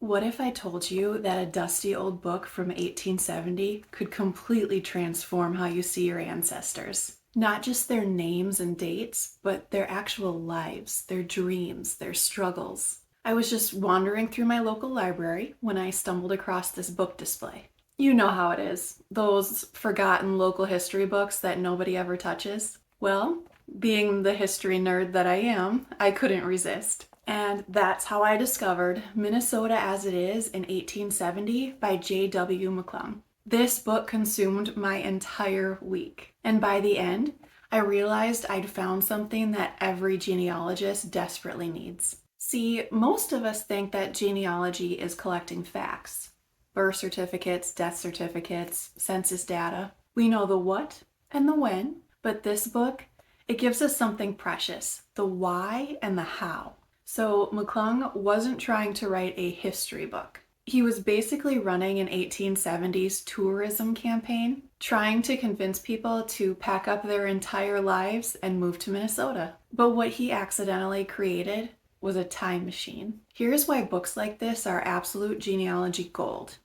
What if I told you that a dusty old book from 1870 could completely transform how you see your ancestors? Not just their names and dates, but their actual lives, their dreams, their struggles. I was just wandering through my local library when I stumbled across this book display. You know how it is, those forgotten local history books that nobody ever touches. Well, being the history nerd that I am, I couldn't resist. And that's how I discovered Minnesota as It Is in 1870 by J.W. McClung. This book consumed my entire week. And by the end, I realized I'd found something that every genealogist desperately needs. See, most of us think that genealogy is collecting facts. Birth certificates, death certificates, census data. We know the what and the when, but this book, it gives us something precious, the why and the how. So McClung wasn't trying to write a history book. He was basically running an 1870s tourism campaign, trying to convince people to pack up their entire lives and move to Minnesota. But what he accidentally created was a time machine. Here's why books like this are absolute genealogy gold.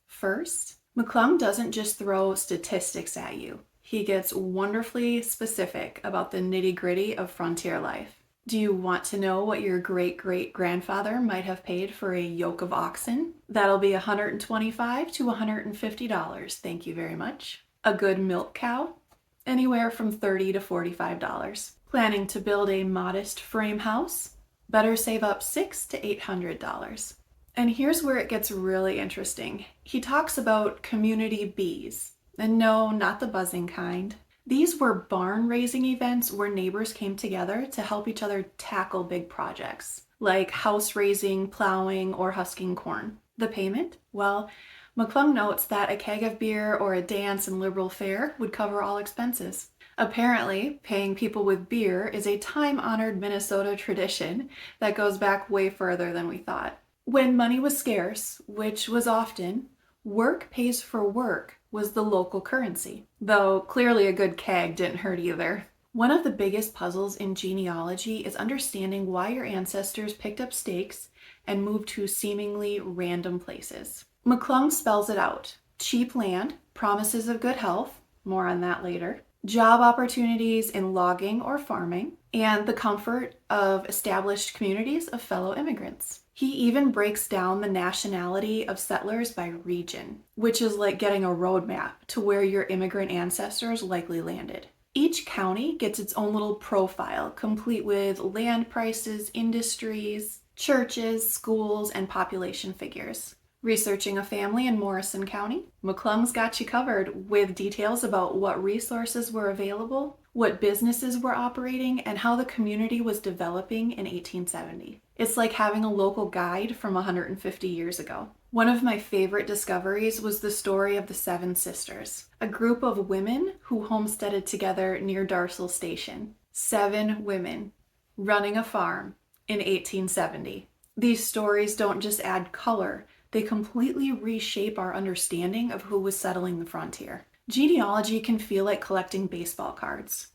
First, McClung doesn't just throw statistics at you. He gets wonderfully specific about the nitty-gritty of frontier life. Do you want to know what your great-great-grandfather might have paid for a yoke of oxen? That'll be $125 to $150, thank you very much. A good milk cow? Anywhere from $30 to $45. Planning to build a modest frame house? Better save up $600 to $800. And here's where it gets really interesting. He talks about community bees. And no, not the buzzing kind. These were barn raising events where neighbors came together to help each other tackle big projects, like house raising, plowing, or husking corn. The payment? Well, McClung notes that a keg of beer or a dance and liberal fare would cover all expenses. Apparently, paying people with beer is a time-honored Minnesota tradition that goes back way further than we thought. When money was scarce, which was often, work pays for work was the local currency, though clearly a good keg didn't hurt either. One of the biggest puzzles in genealogy is understanding why your ancestors picked up stakes and moved to seemingly random places. McClung spells it out. Cheap land, promises of good health, more on that later, job opportunities in logging or farming, and the comfort of established communities of fellow immigrants. He even breaks down the nationality of settlers by region, which is like getting a roadmap to where your immigrant ancestors likely landed. Each county gets its own little profile, complete with land prices, industries, churches, schools, and population figures. Researching a family in Morrison County, McClung's got you covered with details about what resources were available, what businesses were operating, and how the community was developing in 1870. It's like having a local guide from 150 years ago. One of my favorite discoveries was the story of the Seven Sisters, a group of women who homesteaded together near Darsel Station. 7 women running a farm in 1870. These stories don't just add color, they completely reshape our understanding of who was settling the frontier. Genealogy can feel like collecting baseball cards,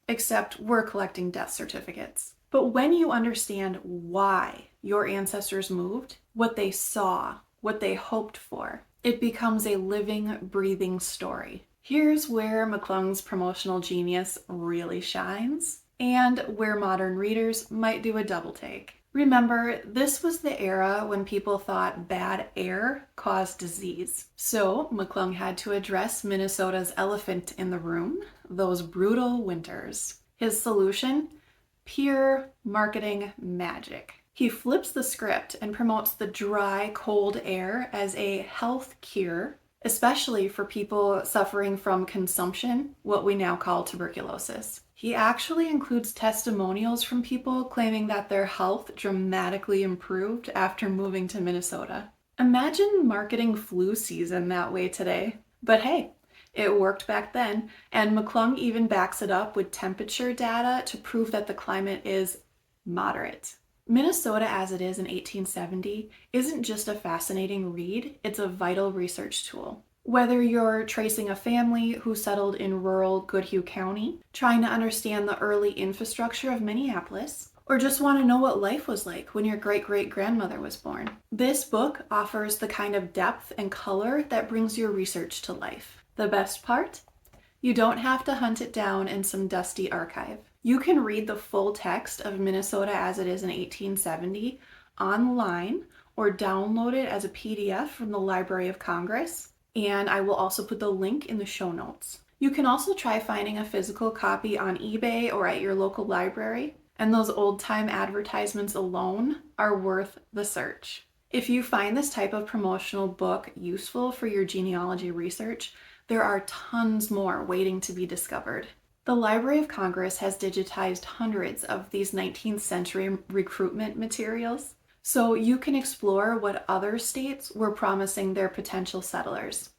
except we're collecting death certificates. But when you understand why your ancestors moved, what they saw, what they hoped for, it becomes a living, breathing story. Here's where McClung's promotional genius really shines, and where modern readers might do a double take. Remember, this was the era when people thought bad air caused disease. So McClung had to address Minnesota's elephant in the room, those brutal winters. His solution? Pure marketing magic. He flips the script and promotes the dry, cold air as a health cure, especially for people suffering from consumption, what we now call tuberculosis. He actually includes testimonials from people claiming that their health dramatically improved after moving to Minnesota. Imagine marketing flu season that way today. But hey, it worked back then, and McClung even backs it up with temperature data to prove that the climate is moderate. Minnesota as It Is in 1870 isn't just a fascinating read, it's a vital research tool. Whether you're tracing a family who settled in rural Goodhue County, trying to understand the early infrastructure of Minneapolis, or just want to know what life was like when your great-great-grandmother was born. This book offers the kind of depth and color that brings your research to life. The best part? You don't have to hunt it down in some dusty archive. You can read the full text of Minnesota as it is in 1870 online or download it as a PDF from the Library of Congress, and I will also put the link in the show notes. You can also try finding a physical copy on eBay or at your local library, and those old-time advertisements alone are worth the search. If you find this type of promotional book useful for your genealogy research, there are tons more waiting to be discovered. The Library of Congress has digitized hundreds of these 19th century recruitment materials, so you can explore what other states were promising their potential settlers.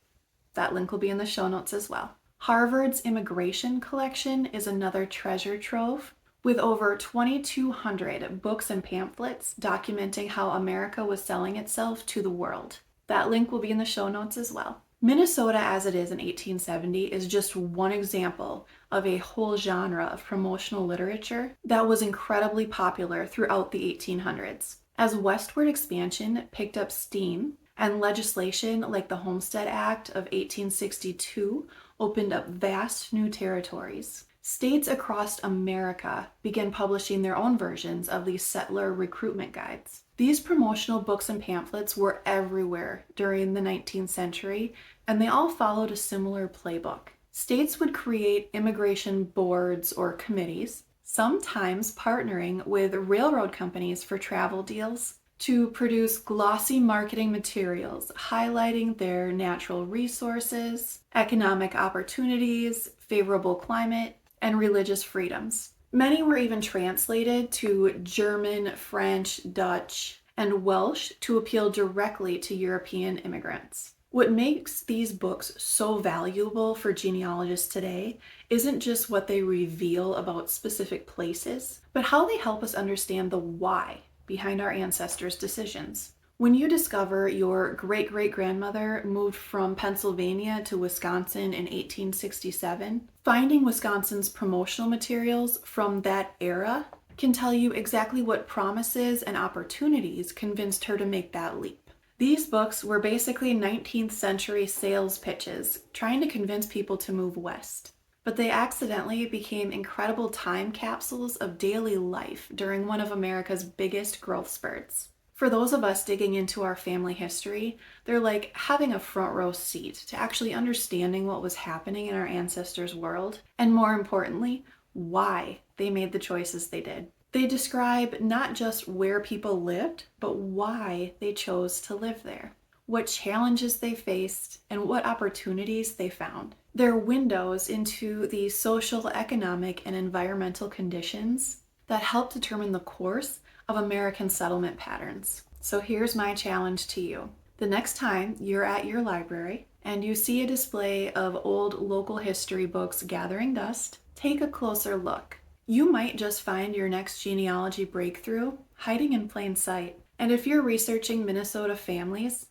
That link will be in the show notes as well. Harvard's immigration collection is another treasure trove with over 2,200 books and pamphlets documenting how America was selling itself to the world. That link will be in the show notes as well. Minnesota as it is in 1870 is just one example of a whole genre of promotional literature that was incredibly popular throughout the 1800s. As westward expansion picked up steam and legislation like the Homestead Act of 1862 opened up vast new territories, states across America began publishing their own versions of these settler recruitment guides. These promotional books and pamphlets were everywhere during the 19th century, and they all followed a similar playbook. States would create immigration boards or committees, sometimes partnering with railroad companies for travel deals, to produce glossy marketing materials highlighting their natural resources, economic opportunities, favorable climate, and religious freedoms. Many were even translated to German, French, Dutch, and Welsh to appeal directly to European immigrants. What makes these books so valuable for genealogists today isn't just what they reveal about specific places, but how they help us understand the why behind our ancestors' decisions. When you discover your great-great-grandmother moved from Pennsylvania to Wisconsin in 1867, finding Wisconsin's promotional materials from that era can tell you exactly what promises and opportunities convinced her to make that leap. These books were basically 19th century sales pitches trying to convince people to move west, but they accidentally became incredible time capsules of daily life during one of America's biggest growth spurts. For those of us digging into our family history, they're like having a front row seat to actually understanding what was happening in our ancestors' world, and more importantly, why they made the choices they did. They describe not just where people lived, but why they chose to live there, what challenges they faced, and what opportunities they found. They're windows into the social, economic, and environmental conditions that help determine the course of American settlement patterns. So here's my challenge to you. The next time you're at your library and you see a display of old local history books gathering dust, take a closer look. You might just find your next genealogy breakthrough hiding in plain sight. And if you're researching Minnesota families,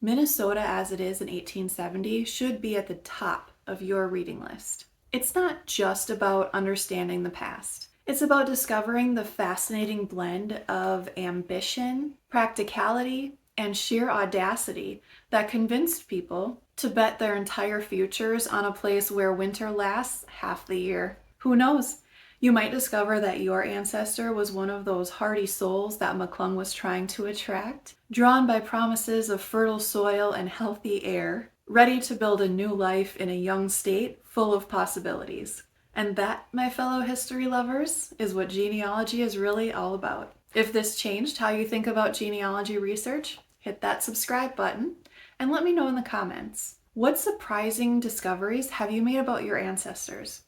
Minnesota as it is in 1870 should be at the top of your reading list. It's not just about understanding the past. It's about discovering the fascinating blend of ambition, practicality, and sheer audacity that convinced people to bet their entire futures on a place where winter lasts half the year. Who knows? You might discover that your ancestor was one of those hardy souls that McClung was trying to attract, drawn by promises of fertile soil and healthy air, ready to build a new life in a young state full of possibilities. And that, my fellow history lovers, is what genealogy is really all about. If this changed how you think about genealogy research, hit that subscribe button and let me know in the comments. What surprising discoveries have you made about your ancestors?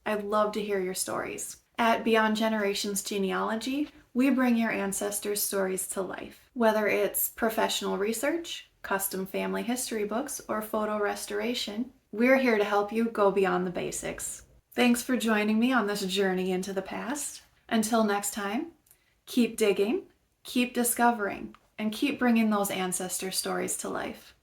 I'd love to hear your stories. At Beyond Generations Genealogy, we bring your ancestors' stories to life. Whether it's professional research, custom family history books, or photo restoration, we're here to help you go beyond the basics. Thanks for joining me on this journey into the past. Until next time, keep digging, keep discovering, and keep bringing those ancestor stories to life.